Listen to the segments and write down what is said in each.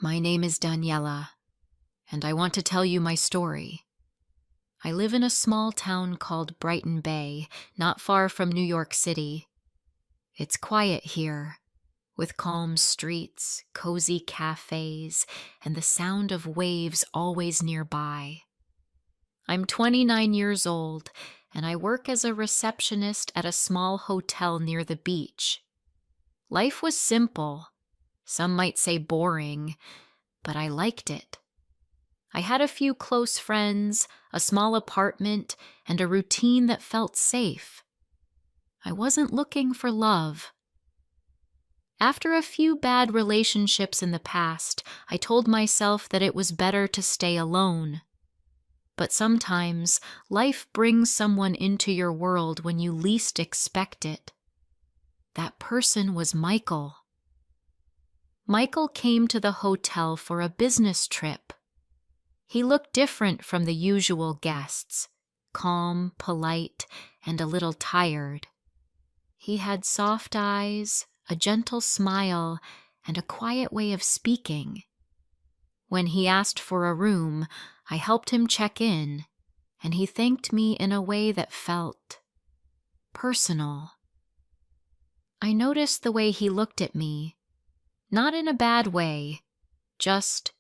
My name is Daniela, and I want to tell you my story. I live in a small town called Brighton Bay, not far from New York City. It's quiet here, with calm streets, cozy cafes, and the sound of waves always nearby. I'm 29 years old, and I work as a receptionist at a small hotel near the beach. Life was simple. Some might say boring, but I liked it. I had a few close friends, a small apartment, and a routine that felt safe. I wasn't looking for love. After a few bad relationships in the past, I told myself that it was better to stay alone. But sometimes life brings someone into your world when you least expect it. That person was Michael. Michael came to the hotel for a business trip. He looked different from the usual guests, calm, polite, and a little tired. He had soft eyes, a gentle smile, and a quiet way of speaking. When he asked for a room, I helped him check in, and he thanked me in a way that felt personal. I noticed the way he looked at me, not in a bad way, just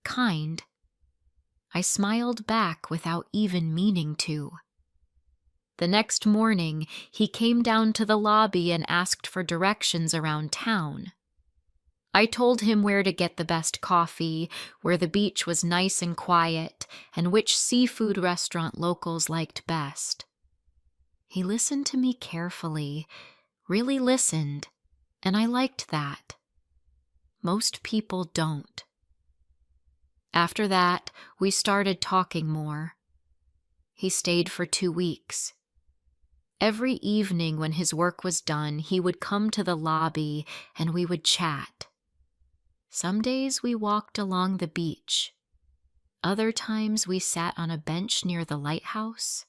kind. I smiled back without even meaning to. The next morning, he came down to the lobby and asked for directions around town. I told him where to get the best coffee, where the beach was nice and quiet, and which seafood restaurant locals liked best. He listened to me carefully, really listened, and I liked that. Most people don't. After that, we started talking more. He stayed for 2 weeks. Every evening when his work was done, he would come to the lobby and we would chat. Some days we walked along the beach. Other times we sat on a bench near the lighthouse.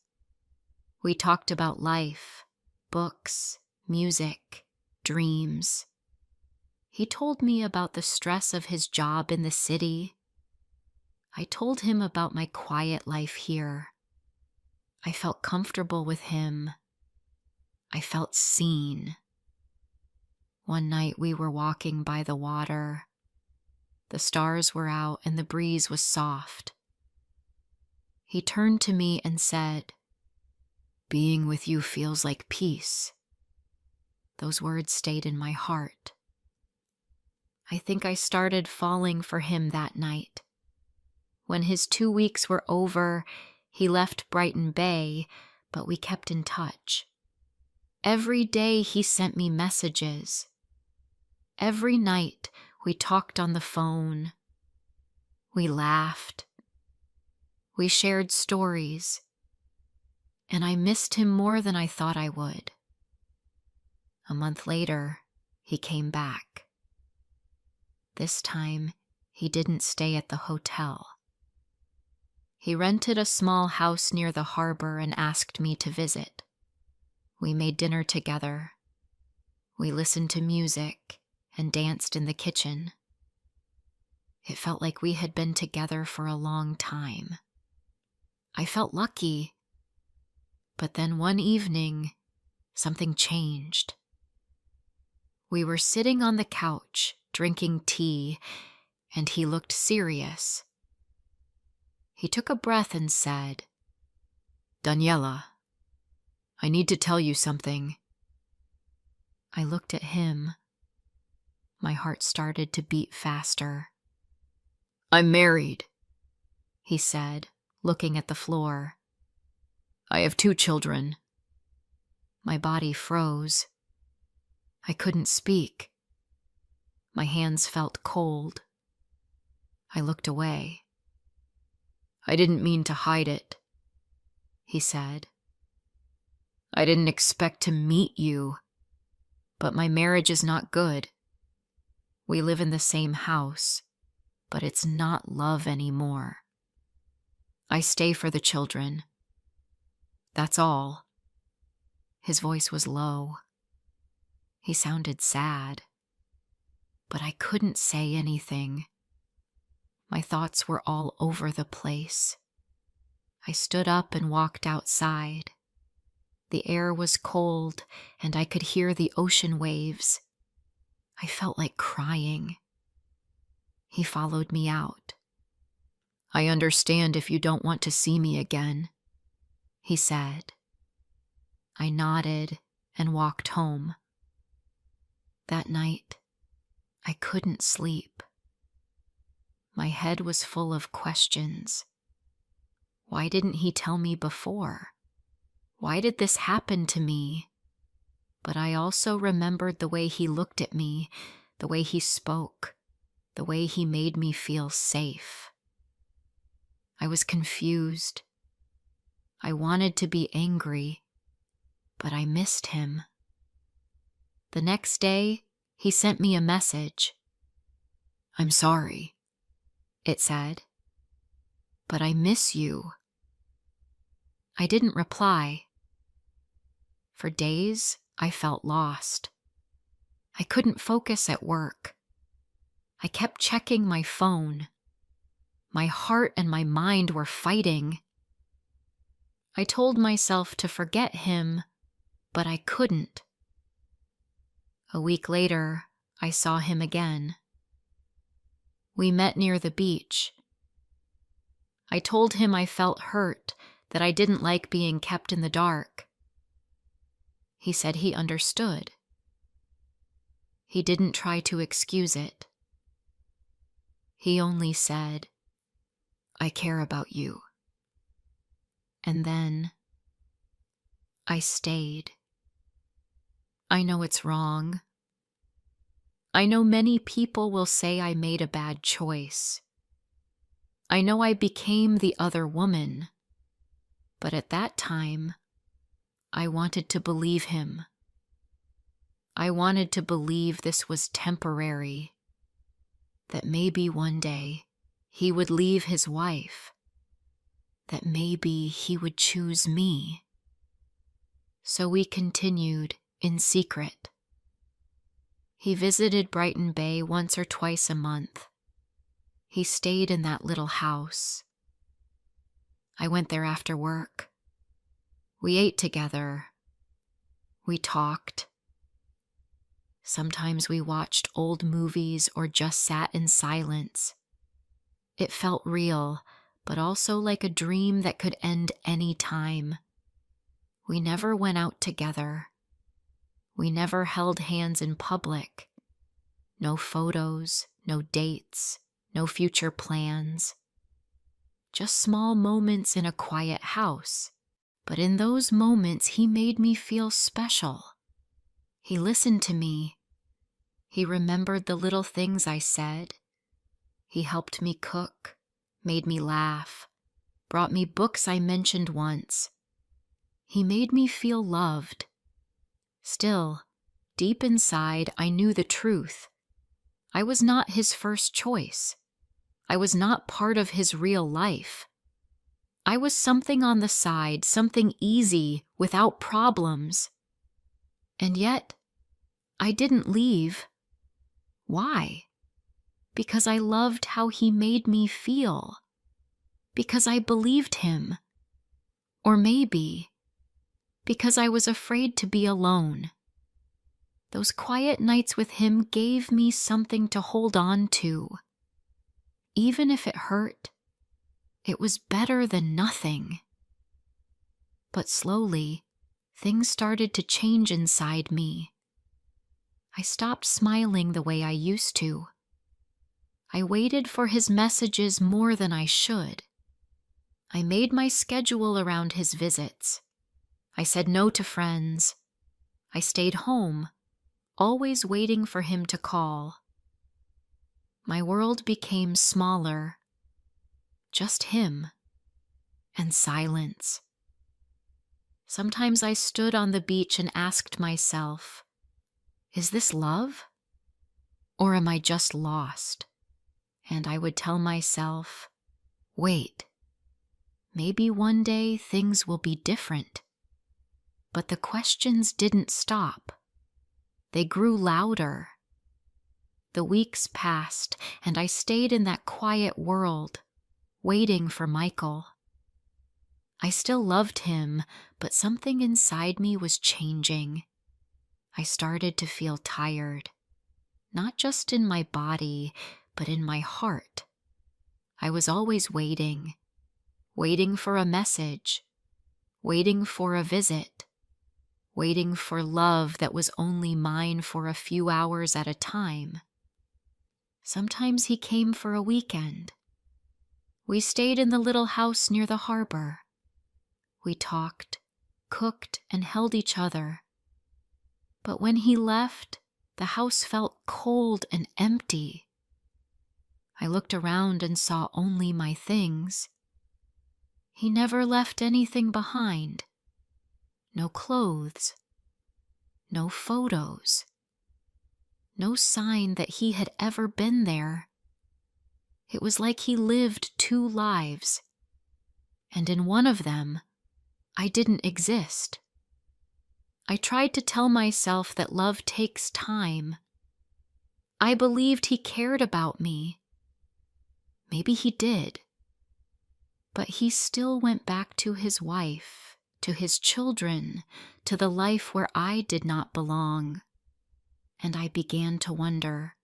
We talked about life, books, music, dreams. He told me about the stress of his job in the city. I told him about my quiet life here. I felt comfortable with him. I felt seen. One night we were walking by the water. The stars were out and the breeze was soft. He turned to me and said, "Being with you feels like peace." Those words stayed in my heart. I think I started falling for him that night. When his 2 weeks were over, he left Brighton Bay, but we kept in touch. Every day he sent me messages. Every night we talked on the phone. We laughed. We shared stories. And I missed him more than I thought I would. A month later, he came back. This time, he didn't stay at the hotel. He rented a small house near the harbor and asked me to visit. We made dinner together. We listened to music and danced in the kitchen. It felt like we had been together for a long time. I felt lucky. But then one evening, something changed. We were sitting on the couch, drinking tea, and he looked serious. He took a breath and said, "Daniela, I need to tell you something." I looked at him. My heart started to beat faster. "I'm married," he said, looking at the floor. "I have 2 children." My body froze. I couldn't speak. My hands felt cold. I looked away. "I didn't mean to hide it," he said. "I didn't expect to meet you, but my marriage is not good. We live in the same house, but it's not love anymore. I stay for the children. That's all." His voice was low. He sounded sad. but I couldn't say anything. My thoughts were all over the place. I stood up and walked outside. The air was cold, and I could hear the ocean waves. I felt like crying. He followed me out. "I understand if you don't want to see me again," he said. I nodded and walked home. That night, I couldn't sleep. My head was full of questions. Why didn't he tell me before? Why did this happen to me? But I also remembered the way he looked at me, the way he spoke, the way he made me feel safe. I was confused. I wanted to be angry, but I missed him. The next day, he sent me a message. "I'm sorry," it said, "but I miss you." I didn't reply. For days, I felt lost. I couldn't focus at work. I kept checking my phone. My heart and my mind were fighting. I told myself to forget him, but I couldn't. A week later, I saw him again. We met near the beach. I told him I felt hurt, that I didn't like being kept in the dark. He said he understood. He didn't try to excuse it. He only said, "I care about you." And then I stayed. I know it's wrong. I know many people will say I made a bad choice. I know I became the other woman. But at that time, I wanted to believe him. I wanted to believe this was temporary, that maybe one day he would leave his wife, that maybe he would choose me. So we continued in secret. He visited Brighton Bay once or twice a month. He stayed in that little house. I went there after work. We ate together. We talked. Sometimes we watched old movies or just sat in silence. It felt real, but also like a dream that could end any time. We never went out together. We never held hands in public. No photos, no dates, no future plans. Just small moments in a quiet house. But in those moments, he made me feel special. He listened to me. He remembered the little things I said. He helped me cook, made me laugh, brought me books I mentioned once. He made me feel loved. Still, deep inside, I knew the truth. I was not his first choice. I was not part of his real life. I was something on the side, something easy, without problems. And yet, I didn't leave. Why? Because I loved how he made me feel. Because I believed him. Or maybe, because I was afraid to be alone. Those quiet nights with him gave me something to hold on to. Even if it hurt, it was better than nothing. But slowly, things started to change inside me. I stopped smiling the way I used to. I waited for his messages more than I should. I made my schedule around his visits. I said no to friends. I stayed home, always waiting for him to call. My world became smaller. Just him and silence. Sometimes I stood on the beach and asked myself, is this love? Or am I just lost? And I would tell myself, wait, maybe one day things will be different. But the questions didn't stop. They grew louder. The weeks passed, and I stayed in that quiet world, waiting for Michael. I still loved him, but something inside me was changing. I started to feel tired, not just in my body, but in my heart. I was always waiting for a message, waiting for a visit, waiting for love that was only mine for a few hours at a time. Sometimes he came for a weekend. We stayed in the little house near the harbor. We talked, cooked, and held each other. But when he left, the house felt cold and empty. I looked around and saw only my things. He never left anything behind. No clothes, no photos, no sign that he had ever been there. It was like he lived two lives, and in one of them, I didn't exist. I tried to tell myself that love takes time. I believed he cared about me. Maybe he did. But he still went back to his wife, to his children, to the life where I did not belong. And I began to wonder,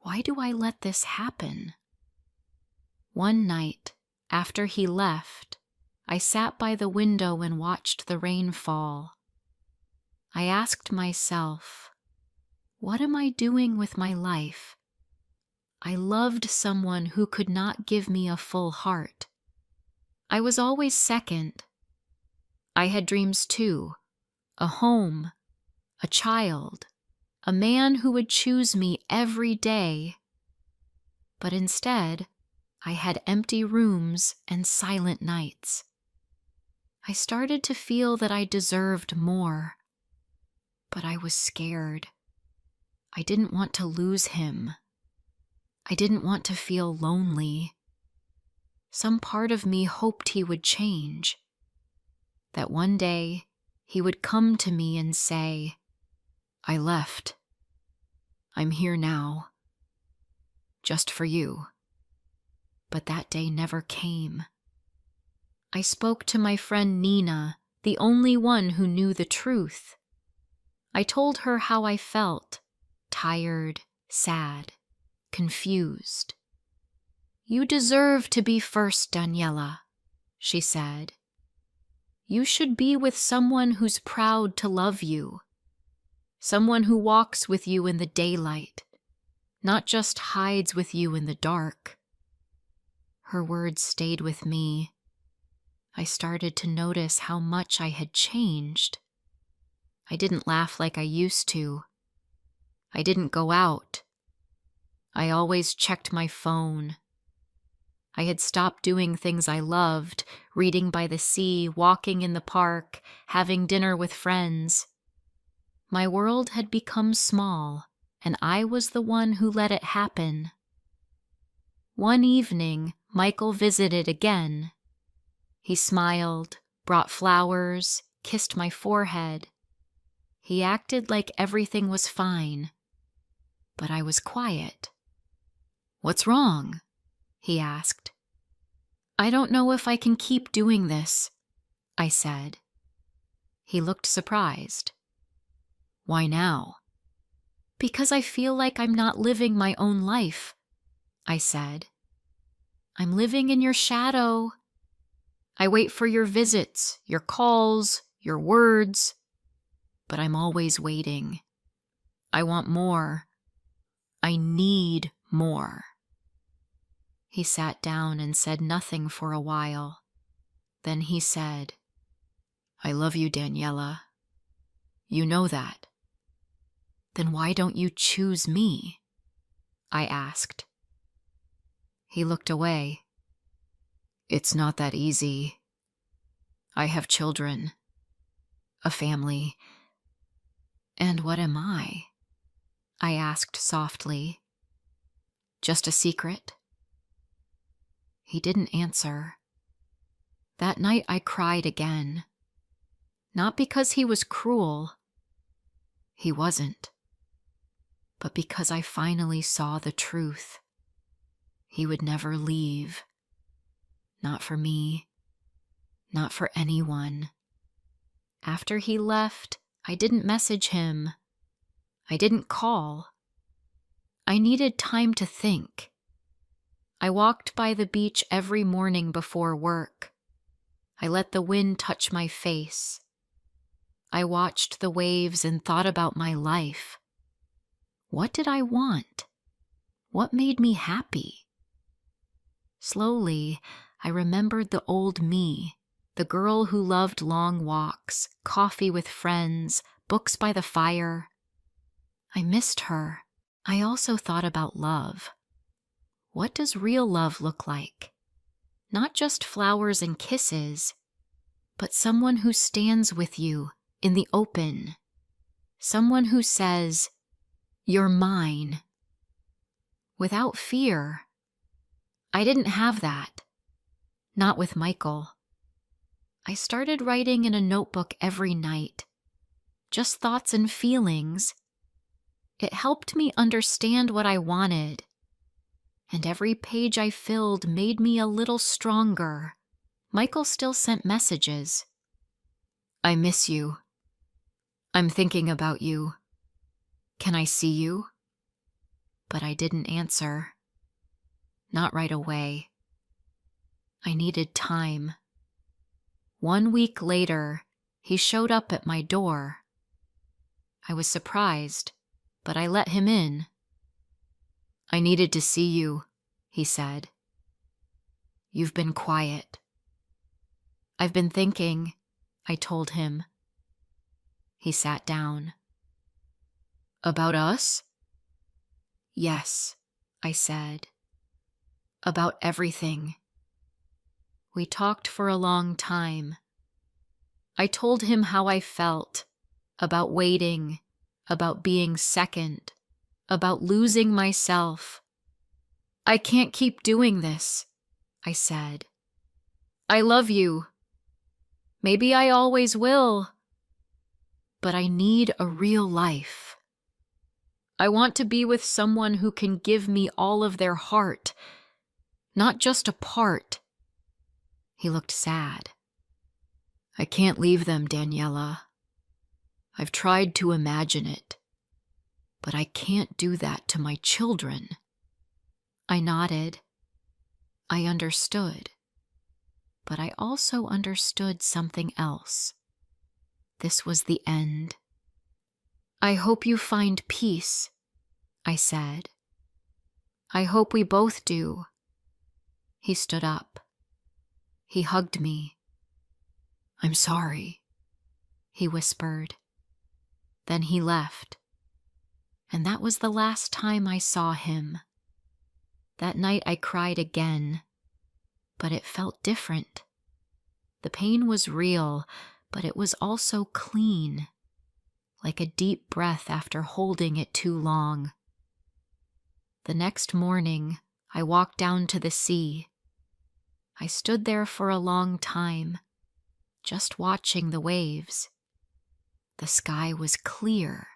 why do I let this happen? One night, after he left, I sat by the window and watched the rain fall. I asked myself, what am I doing with my life? I loved someone who could not give me a full heart. I was always second. I had dreams too, a home, a child, a man who would choose me every day. But instead, I had empty rooms and silent nights. I started to feel that I deserved more, but I was scared. I didn't want to lose him. I didn't want to feel lonely. Some part of me hoped he would change, that one day he would come to me and say, I left. I'm here now, just for you. But that day never came. I spoke to my friend Nina, the only one who knew the truth. I told her how I felt, tired, sad, confused. You deserve to be first, Daniela, she said. You should be with someone who's proud to love you, someone who walks with you in the daylight, not just hides with you in the dark. Her words stayed with me. I started to notice how much I had changed. I didn't laugh like I used to. I didn't go out. I always checked my phone. I had stopped doing things I loved, reading by the sea, walking in the park, having dinner with friends. My world had become small, and I was the one who let it happen. One evening, Michael visited again. He smiled, brought flowers, kissed my forehead. He acted like everything was fine, but I was quiet. What's wrong? He asked. I don't know if I can keep doing this, I said. He looked surprised. Why now? Because I feel like I'm not living my own life, I said. I'm living in your shadow. I wait for your visits, your calls, your words, but I'm always waiting. I want more. I need more. He sat down and said nothing for a while. Then he said, I love you, Daniela. You know that. Then why don't you choose me? I asked. He looked away. It's not that easy. I have children, a family. And what am I? I asked softly. Just a secret? He didn't answer. That night I cried again. Not because he was cruel. He wasn't. but because I finally saw the truth. He would never leave. Not for me. Not for anyone. After he left, I didn't message him. I didn't call. I needed time to think. I walked by the beach every morning before work. I let the wind touch my face. I watched the waves and thought about my life. What did I want? What made me happy? Slowly, I remembered the old me, the girl who loved long walks, coffee with friends, books by the fire. I missed her. I also thought about love. What does real love look like? Not just flowers and kisses, but someone who stands with you in the open. Someone who says, "You're mine," without fear. I didn't have that. Not with Michael. I started writing in a notebook every night. Just thoughts and feelings. It helped me understand what I wanted. And every page I filled made me a little stronger. Michael still sent messages. "I miss you. I'm thinking about you. Can I see you?" But I didn't answer. Not right away. I needed time. 1 week later, he showed up at my door. I was surprised, but I let him in. "I needed to see you," he said. "You've been quiet." "I've been thinking," I told him. He sat down. "About us?" "Yes," I said. "About everything." We talked for a long time. I told him how I felt, about waiting, about being second, about losing myself. "I can't keep doing this," I said. "I love you. Maybe I always will. But I need a real life. I want to be with someone who can give me all of their heart, not just a part." He looked sad. "I can't leave them, Daniela. I've tried to imagine it, but I can't do that to my children." I nodded. I understood. But I also understood something else. This was the end. "I hope you find peace," I said. "I hope we both do." He stood up. He hugged me. "I'm sorry," he whispered. Then he left. And that was the last time I saw him. That night I cried again, but it felt different. The pain was real, but it was also clean, like a deep breath after holding it too long. The next morning, I walked down to the sea. I stood there for a long time, just watching the waves. The sky was clear.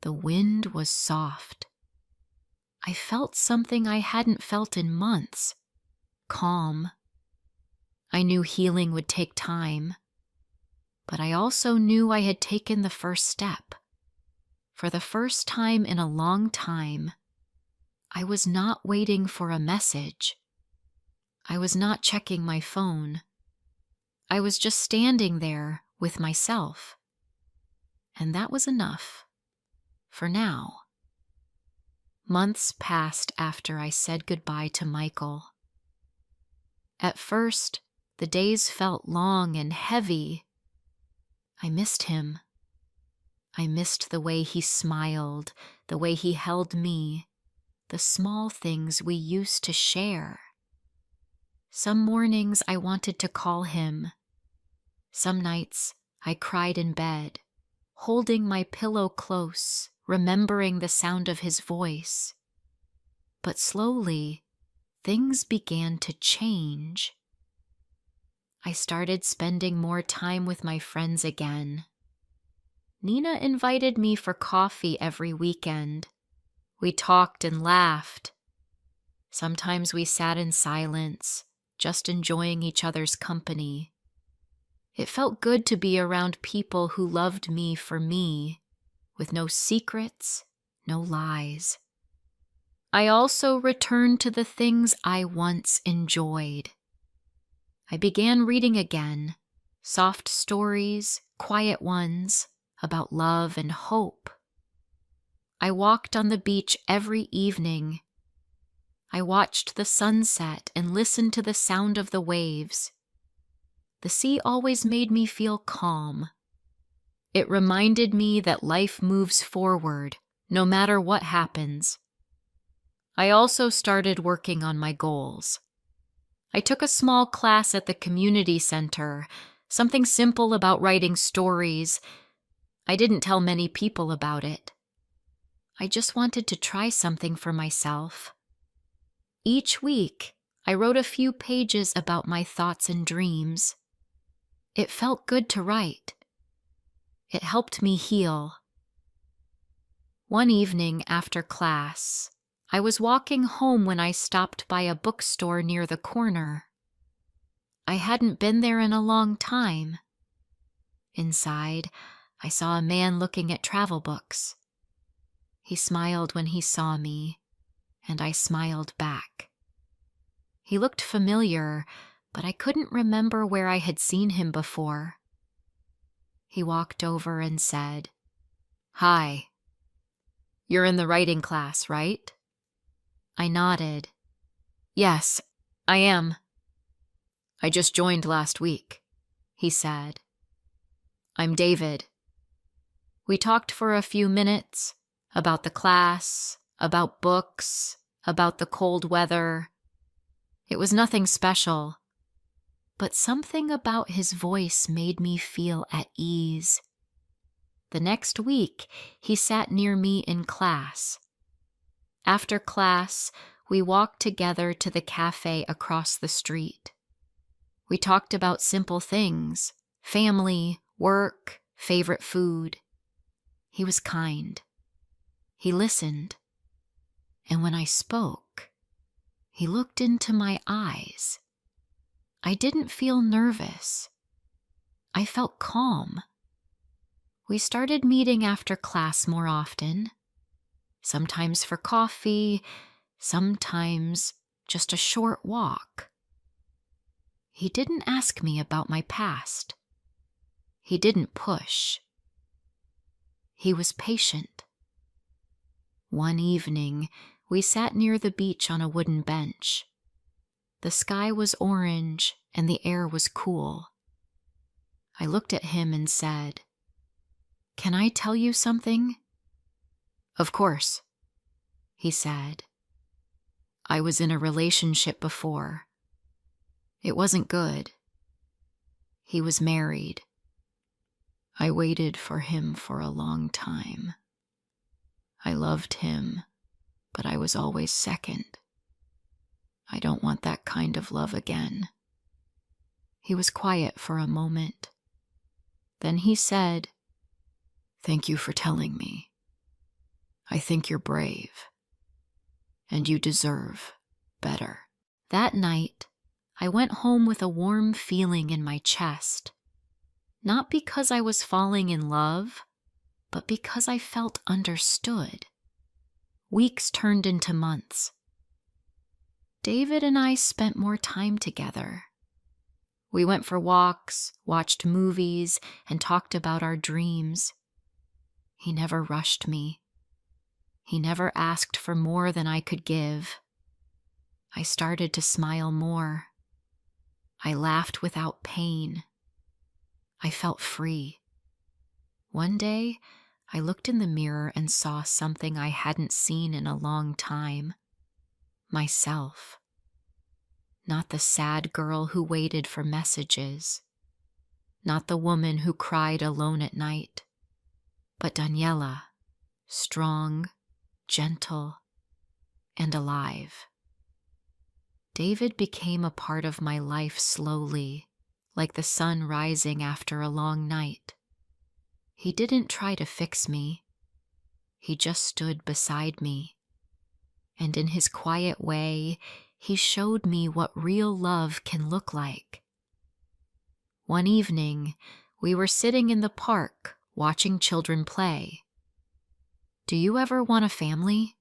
The wind was soft. I felt something I hadn't felt in months. Calm. I knew healing would take time, but I also knew I had taken the first step. For the first time in a long time, I was not waiting for a message. I was not checking my phone. I was just standing there with myself. And that was enough. For now. Months passed after I said goodbye to Michael. At first, the days felt long and heavy. I missed him. I missed the way he smiled, the way he held me, the small things we used to share. Some mornings I wanted to call him. Some nights I cried in bed, holding my pillow close, remembering the sound of his voice. But slowly, things began to change. I started spending more time with my friends again. Nina invited me for coffee every weekend. We talked and laughed. Sometimes we sat in silence, just enjoying each other's company. It felt good to be around people who loved me for me, with no secrets, no lies. I also returned to the things I once enjoyed. I began reading again, soft stories, quiet ones, about love and hope. I walked on the beach every evening. I watched the sunset and listened to the sound of the waves. The sea always made me feel calm. It reminded me that life moves forward, no matter what happens. I also started working on my goals. I took a small class at the community center, something simple about writing stories. I didn't tell many people about it. I just wanted to try something for myself. Each week, I wrote a few pages about my thoughts and dreams. It felt good to write. It helped me heal. One evening after class, I was walking home when I stopped by a bookstore near the corner. I hadn't been there in a long time. Inside, I saw a man looking at travel books. He smiled when he saw me, and I smiled back. He looked familiar, but I couldn't remember where I had seen him before. He walked over and said, "Hi. You're in the writing class, right?" I nodded. "Yes, I am." "I just joined last week," he said. "I'm David." We talked for a few minutes about the class, about books, about the cold weather. It was nothing special, but something about his voice made me feel at ease. The next week, he sat near me in class. After class, we walked together to the cafe across the street. We talked about simple things, family, work, favorite food. He was kind. He listened. And when I spoke, he looked into my eyes. I didn't feel nervous. I felt calm. We started meeting after class more often. Sometimes for coffee, sometimes just a short walk. He didn't ask me about my past. He didn't push. He was patient. One evening, we sat near the beach on a wooden bench. The sky was orange and the air was cool. I looked at him and said, "Can I tell you something?" "Of course," he said. "I was in a relationship before. It wasn't good. He was married. I waited for him for a long time. I loved him, but I was always second. I don't want that kind of love again." He was quiet for a moment. Then he said, "Thank you for telling me. I think you're brave, and you deserve better." That night, I went home with a warm feeling in my chest. Not because I was falling in love, but because I felt understood. Weeks turned into months. David and I spent more time together. We went for walks, watched movies, and talked about our dreams. He never rushed me. He never asked for more than I could give. I started to smile more. I laughed without pain. I felt free. One day, I looked in the mirror and saw something I hadn't seen in a long time. Myself. Not the sad girl who waited for messages. Not the woman who cried alone at night. But Daniela, strong, gentle, and alive. David became a part of my life slowly, like the sun rising after a long night. He didn't try to fix me. He just stood beside me. And in his quiet way, he showed me what real love can look like. One evening, we were sitting in the park watching children play. "Do you ever want a family?"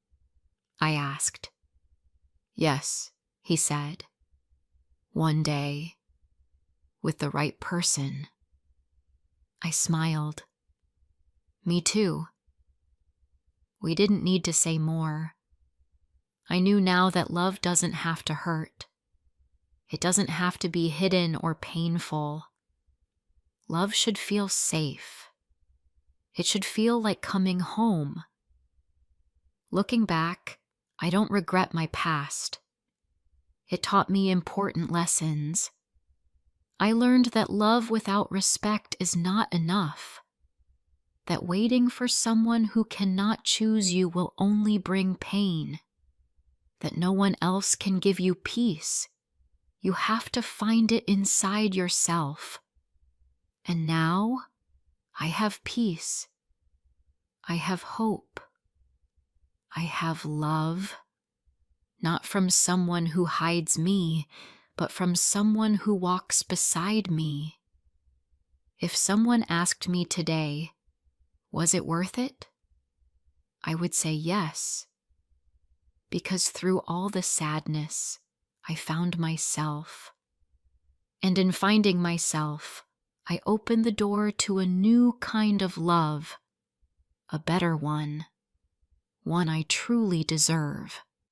I asked. "Yes," he said. "One day, with the right person." I smiled. "Me too." We didn't need to say more. I knew now that love doesn't have to hurt. It doesn't have to be hidden or painful. Love should feel safe. It should feel like coming home. Looking back, I don't regret my past. It taught me important lessons. I learned that love without respect is not enough. That waiting for someone who cannot choose you will only bring pain. That no one else can give you peace. You have to find it inside yourself. And now, I have peace. I have hope. I have love. Not from someone who hides me, but from someone who walks beside me. If someone asked me today, was it worth it? I would say yes. Because through all the sadness, I found myself. And in finding myself, I opened the door to a new kind of love, a better one I truly deserve.